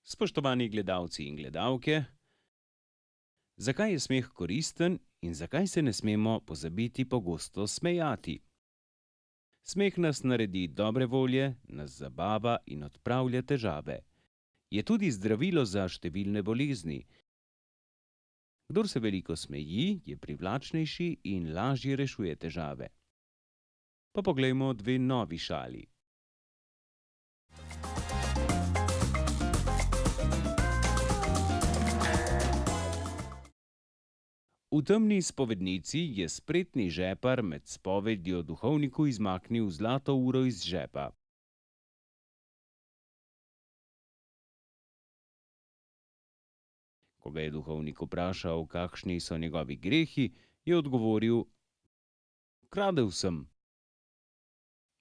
Spoštovani gledalci in gledalke, zakaj je smeh koristen in zakaj se ne smemo pozabiti pogosto smejati? Smeh nas naredi dobre volje, nas zabava in odpravlja težave. Je tudi zdravilo za številne bolezni. Kdor se veliko smeji, je privlačnejši in lažje rešuje težave. Pa poglejmo dve novi šali. V temni spovednici je spretni žepar med spovedjo duhovniku izmaknil zlato uro iz žepa. Ko ga je duhovnik vprašal, kakšni so njegovi grehi, je odgovoril: "Kradel sem."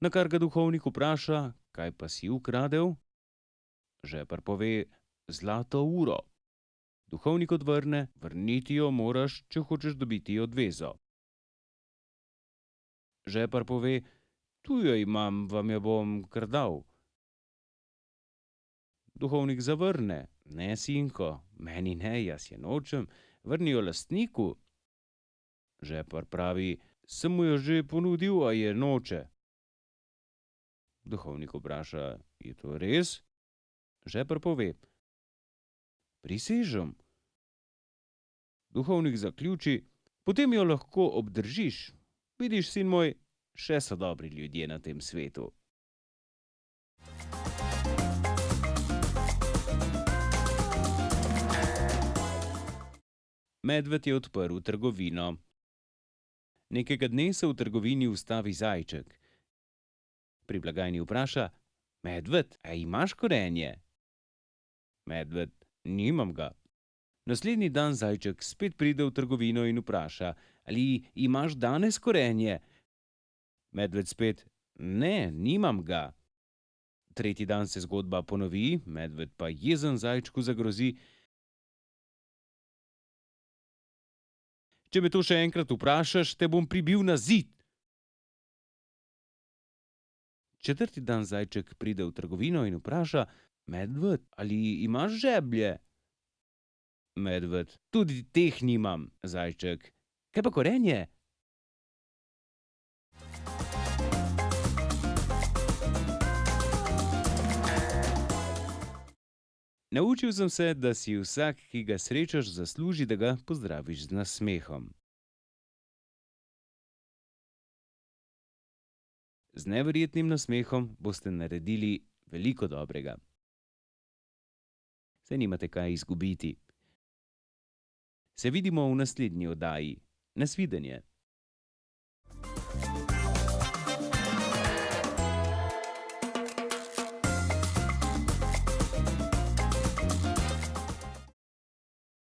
Na kar ga duhovnik vpraša: "Kaj pa si ukradel?" Žepar pove: "Zlato uro." Duhovnik odvrne: "Vrniti jo moraš, če hočeš dobiti odvezo." Žepar pove: "Tu jo imam, vam jo bom kar dal." Duhovnik zavrne: "Ne, sinko, meni ne, jaz je nočem, vrni jo lastniku." Žepar pravi: "Sem mu jo že ponudil, a je noče." Duhovnik vpraša: "Je to res?" Žepar pove: "Prisežem." Duhovnik zaključi: "Potem jo lahko obdržiš. Vidiš, sin moj, še so dobri ljudje na tem svetu." Medved je odprl trgovino. Nekega dne se v trgovini ustavi zajček. Pri blagajni vpraša: "Medved, a imaš korenje?" Medved: "Nimam ga." Naslednji dan zajček spet pride v trgovino in vpraša: "Ali imaš danes korenje?" Medved spet: "Ne, nimam ga." Tretji dan se zgodba ponovi, medved pa jezen zajčku zagrozi: "Če me to še enkrat vprašaš, te bom pribil na zid." Četrti dan zajček pride v trgovino in vpraša: "Medved, ali imaš žeblje?" Medved: "Tudi teh nimam." Zajček: "Kaj pa korenje?" Naučil sem se, da si vsak, ki ga srečaš, zasluži, da ga pozdraviš z nasmehom. Z neverjetnim nasmehom boste naredili veliko dobrega. Saj nimate kaj izgubiti. Se vidimo v naslednji oddaji. Nasvidenje.